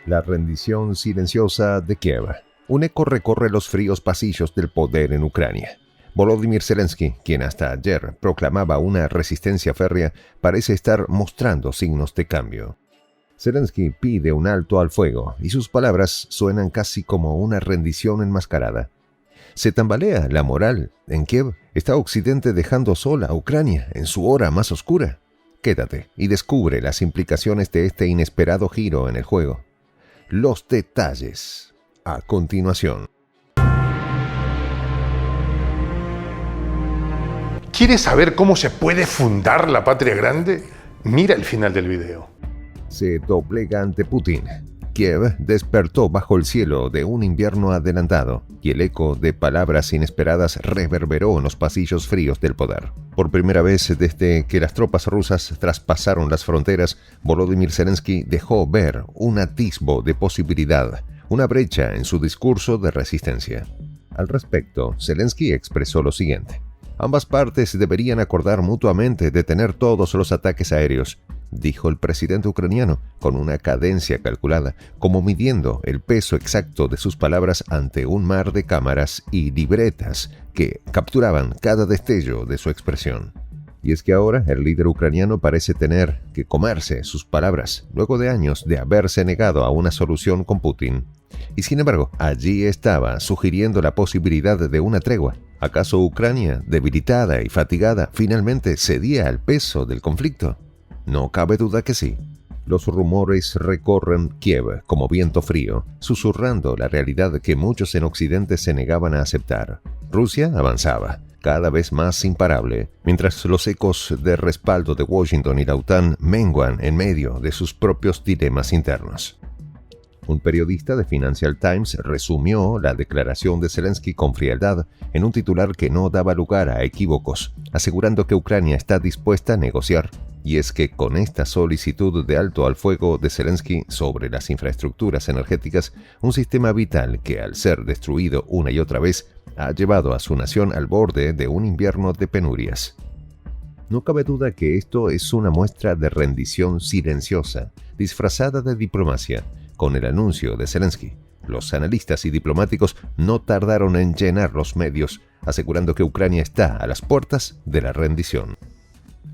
La rendición silenciosa de Kiev. Un eco recorre los fríos pasillos del poder en Ucrania. Volodymyr Zelensky, quien hasta ayer proclamaba una resistencia férrea, parece estar mostrando signos de cambio. Zelensky pide un alto al fuego y sus palabras suenan casi como una rendición enmascarada. Se tambalea la moral en Kiev. ¿Está Occidente dejando sola a Ucrania en su hora más oscura? Quédate y descubre las implicaciones de este inesperado giro en el juego. Los detalles a continuación. ¿Quieres saber cómo se puede fundar la patria grande? Mira el final del video. Se doblega ante Putin. Kiev despertó bajo el cielo de un invierno adelantado y el eco de palabras inesperadas reverberó en los pasillos fríos del poder. Por primera vez desde que las tropas rusas traspasaron las fronteras, Volodymyr Zelensky dejó ver un atisbo de posibilidad, una brecha en su discurso de resistencia. Al respecto, Zelensky expresó lo siguiente: ambas partes deberían acordar mutuamente detener todos los ataques aéreos, dijo el presidente ucraniano con una cadencia calculada, como midiendo el peso exacto de sus palabras ante un mar de cámaras y libretas que capturaban cada destello de su expresión. Y es que ahora el líder ucraniano parece tener que comerse sus palabras, luego de años de haberse negado a una solución con Putin. Y sin embargo, allí estaba sugiriendo la posibilidad de una tregua. ¿Acaso Ucrania, debilitada y fatigada, finalmente cedía al peso del conflicto? No cabe duda que sí. Los rumores recorren Kiev como viento frío, susurrando la realidad que muchos en Occidente se negaban a aceptar. Rusia avanzaba, cada vez más imparable, mientras los ecos de respaldo de Washington y la OTAN menguan en medio de sus propios dilemas internos. Un periodista de Financial Times resumió la declaración de Zelensky con frialdad en un titular que no daba lugar a equívocos, asegurando que Ucrania está dispuesta a negociar. Y es que con esta solicitud de alto al fuego de Zelensky sobre las infraestructuras energéticas, un sistema vital que al ser destruido una y otra vez ha llevado a su nación al borde de un invierno de penurias. No cabe duda que esto es una muestra de rendición silenciosa, disfrazada de diplomacia, con el anuncio de Zelensky. Los analistas y diplomáticos no tardaron en llenar los medios, asegurando que Ucrania está a las puertas de la rendición.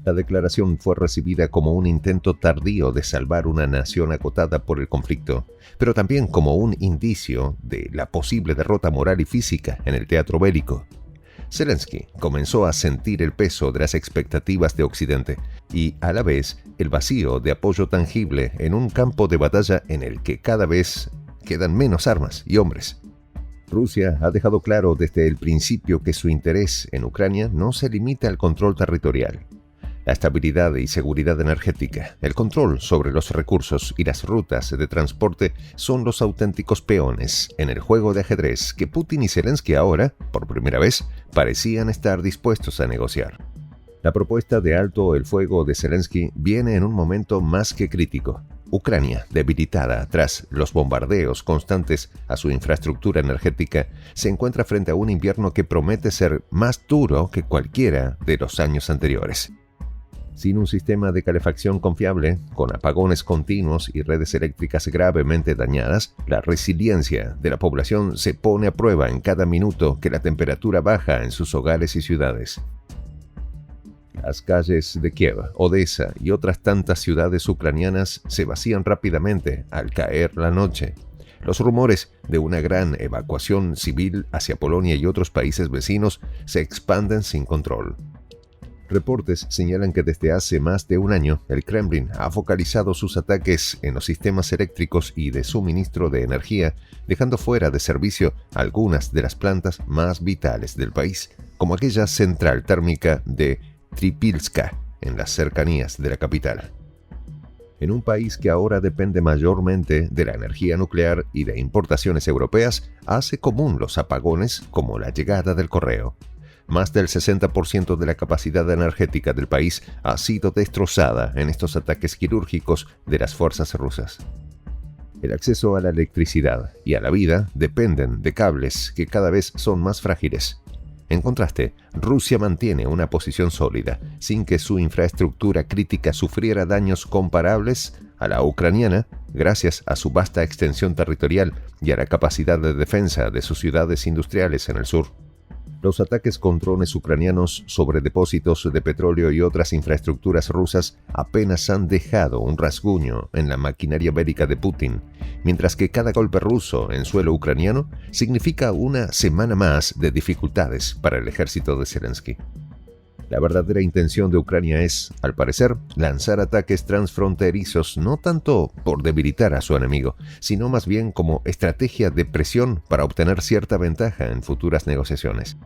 La declaración fue recibida como un intento tardío de salvar una nación acotada por el conflicto, pero también como un indicio de la posible derrota moral y física en el teatro bélico. Zelensky comenzó a sentir el peso de las expectativas de Occidente y, a la vez, el vacío de apoyo tangible en un campo de batalla en el que cada vez quedan menos armas y hombres. Rusia ha dejado claro desde el principio que su interés en Ucrania no se limita al control territorial. La estabilidad y seguridad energética, el control sobre los recursos y las rutas de transporte son los auténticos peones en el juego de ajedrez que Putin y Zelensky ahora, por primera vez, parecían estar dispuestos a negociar. La propuesta de alto el fuego de Zelensky viene en un momento más que crítico. Ucrania, debilitada tras los bombardeos constantes a su infraestructura energética, se encuentra frente a un invierno que promete ser más duro que cualquiera de los años anteriores. Sin un sistema de calefacción confiable, con apagones continuos y redes eléctricas gravemente dañadas, la resiliencia de la población se pone a prueba en cada minuto que la temperatura baja en sus hogares y ciudades. Las calles de Kiev, Odessa y otras tantas ciudades ucranianas se vacían rápidamente al caer la noche. Los rumores de una gran evacuación civil hacia Polonia y otros países vecinos se expanden sin control. Reportes señalan que desde hace más de un año, el Kremlin ha focalizado sus ataques en los sistemas eléctricos y de suministro de energía, dejando fuera de servicio algunas de las plantas más vitales del país, como aquella central térmica de Tripilska, en las cercanías de la capital. En un país que ahora depende mayormente de la energía nuclear y de importaciones europeas, hace común los apagones como la llegada del correo. Más del 60% de la capacidad energética del país ha sido destrozada en estos ataques quirúrgicos de las fuerzas rusas. El acceso a la electricidad y a la vida dependen de cables que cada vez son más frágiles. En contraste, Rusia mantiene una posición sólida, sin que su infraestructura crítica sufriera daños comparables a la ucraniana, gracias a su vasta extensión territorial y a la capacidad de defensa de sus ciudades industriales en el sur. Los ataques con drones ucranianos sobre depósitos de petróleo y otras infraestructuras rusas apenas han dejado un rasguño en la maquinaria bélica de Putin, mientras que cada golpe ruso en suelo ucraniano significa una semana más de dificultades para el ejército de Zelensky. La verdadera intención de Ucrania es, al parecer, lanzar ataques transfronterizos no tanto por debilitar a su enemigo, sino más bien como estrategia de presión para obtener cierta ventaja en futuras negociaciones.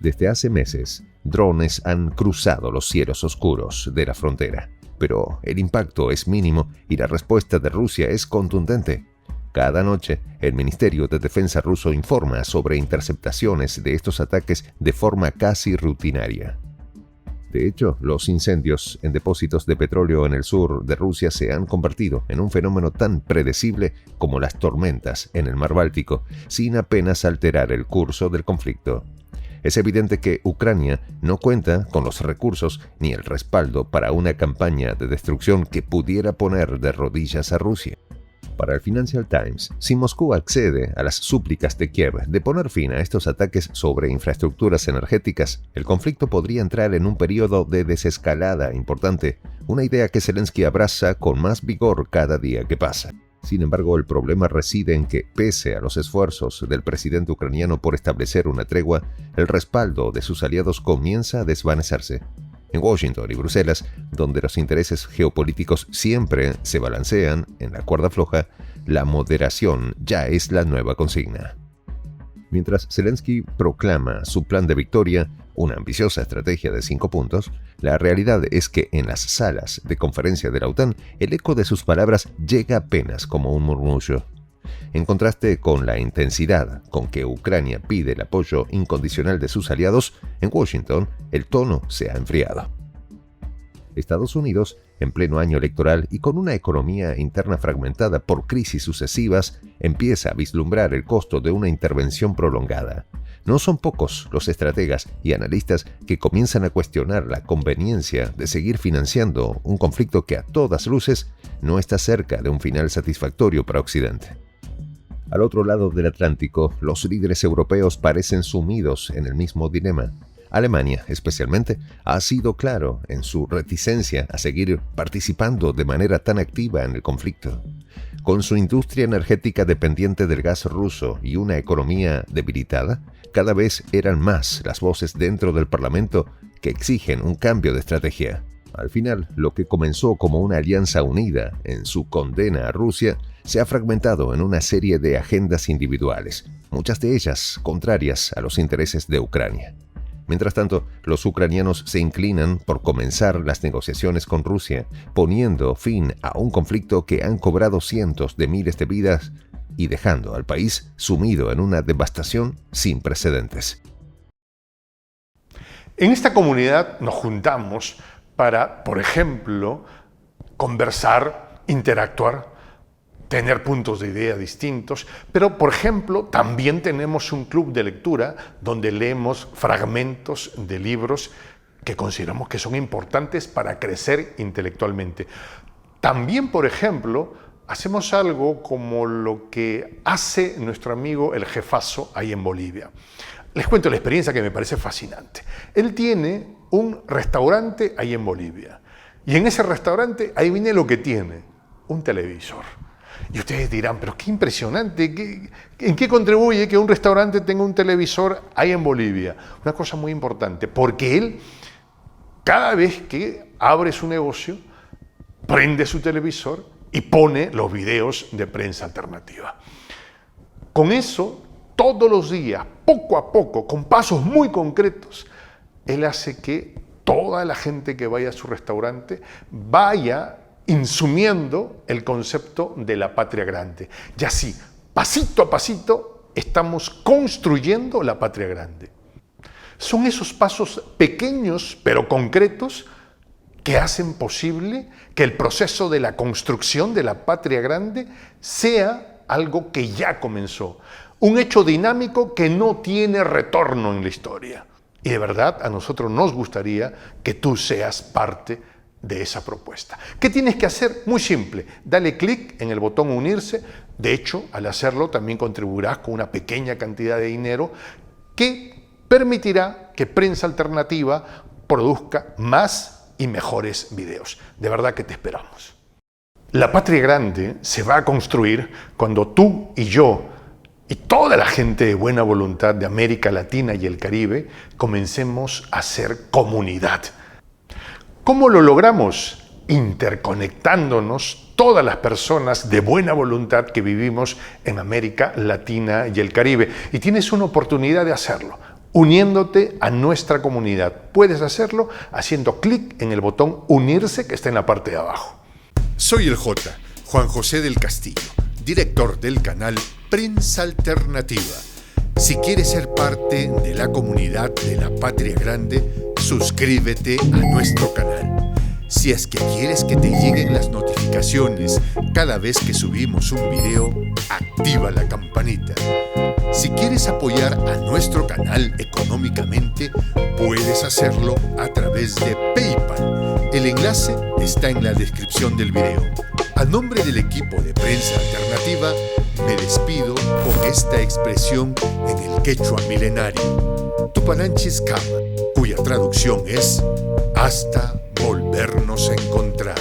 Desde hace meses, drones han cruzado los cielos oscuros de la frontera, pero el impacto es mínimo y la respuesta de Rusia es contundente. Cada noche, el Ministerio de Defensa ruso informa sobre interceptaciones de estos ataques de forma casi rutinaria. De hecho, los incendios en depósitos de petróleo en el sur de Rusia se han convertido en un fenómeno tan predecible como las tormentas en el mar Báltico, sin apenas alterar el curso del conflicto. Es evidente que Ucrania no cuenta con los recursos ni el respaldo para una campaña de destrucción que pudiera poner de rodillas a Rusia. Para el Financial Times, si Moscú accede a las súplicas de Kiev de poner fin a estos ataques sobre infraestructuras energéticas, el conflicto podría entrar en un periodo de desescalada importante, una idea que Zelensky abraza con más vigor cada día que pasa. Sin embargo, el problema reside en que, pese a los esfuerzos del presidente ucraniano por establecer una tregua, el respaldo de sus aliados comienza a desvanecerse. En Washington y Bruselas, donde los intereses geopolíticos siempre se balancean en la cuerda floja, la moderación ya es la nueva consigna. Mientras Zelensky proclama su plan de victoria, una ambiciosa estrategia de 5 puntos, la realidad es que en las salas de conferencia de la OTAN, el eco de sus palabras llega apenas como un murmullo. En contraste con la intensidad con que Ucrania pide el apoyo incondicional de sus aliados, en Washington el tono se ha enfriado. Estados Unidos, en pleno año electoral y con una economía interna fragmentada por crisis sucesivas, empieza a vislumbrar el costo de una intervención prolongada. No son pocos los estrategas y analistas que comienzan a cuestionar la conveniencia de seguir financiando un conflicto que a todas luces no está cerca de un final satisfactorio para Occidente. Al otro lado del Atlántico, los líderes europeos parecen sumidos en el mismo dilema. Alemania, especialmente, ha sido claro en su reticencia a seguir participando de manera tan activa en el conflicto. Con su industria energética dependiente del gas ruso y una economía debilitada, cada vez eran más las voces dentro del Parlamento que exigen un cambio de estrategia. Al final, lo que comenzó como una alianza unida en su condena a Rusia se ha fragmentado en una serie de agendas individuales, muchas de ellas contrarias a los intereses de Ucrania. Mientras tanto, los ucranianos se inclinan por comenzar las negociaciones con Rusia, poniendo fin a un conflicto que han cobrado cientos de miles de vidas y dejando al país sumido en una devastación sin precedentes. En esta comunidad nos juntamos para, por ejemplo, conversar, interactuar, tener puntos de idea distintos, pero, por ejemplo, también tenemos un club de lectura donde leemos fragmentos de libros que consideramos que son importantes para crecer intelectualmente. También, por ejemplo, hacemos algo como lo que hace nuestro amigo el jefazo ahí en Bolivia. Les cuento la experiencia que me parece fascinante. Él tiene un restaurante ahí en Bolivia y en ese restaurante, ahí viene lo que tiene, un televisor. Y ustedes dirán, pero qué impresionante, ¿en qué contribuye que un restaurante tenga un televisor ahí en Bolivia? Una cosa muy importante, porque él, cada vez que abre su negocio, prende su televisor y pone los videos de prensa alternativa. Con eso, todos los días, poco a poco, con pasos muy concretos, él hace que toda la gente que vaya a su restaurante vaya insumiendo el concepto de la patria grande. Y así, pasito a pasito, estamos construyendo la patria grande. Son esos pasos pequeños pero concretos que hacen posible que el proceso de la construcción de la patria grande sea algo que ya comenzó. un hecho dinámico que no tiene retorno en la historia. Y de verdad a nosotros nos gustaría que tú seas parte de esa propuesta. ¿Qué tienes que hacer? Muy simple, dale clic en el botón unirse. De hecho, al hacerlo también contribuirás con una pequeña cantidad de dinero que permitirá que Prensa Alternativa produzca más y mejores videos. De verdad que te esperamos. La patria grande se va a construir cuando tú y yo y toda la gente de buena voluntad de América Latina y el Caribe comencemos a ser comunidad. ¿Cómo lo logramos? Interconectándonos todas las personas de buena voluntad que vivimos en América Latina y el Caribe. Y tienes una oportunidad de hacerlo, uniéndote a nuestra comunidad. Puedes hacerlo haciendo clic en el botón unirse que está en la parte de abajo. Soy el J, Juan José del Castillo, director del canal Prensa Alternativa. Si quieres ser parte de la comunidad de la Patria Grande, suscríbete a nuestro canal. Si es que quieres que te lleguen las notificaciones cada vez que subimos un video, activa la campanita. Si quieres apoyar a nuestro canal económicamente, puedes hacerlo a través de PayPal. El enlace está en la descripción del video. A nombre del equipo de Prensa Alternativa, me despido con esta expresión en el quechua milenario, Tupananchis Kama, cuya traducción es hasta volvernos a encontrar.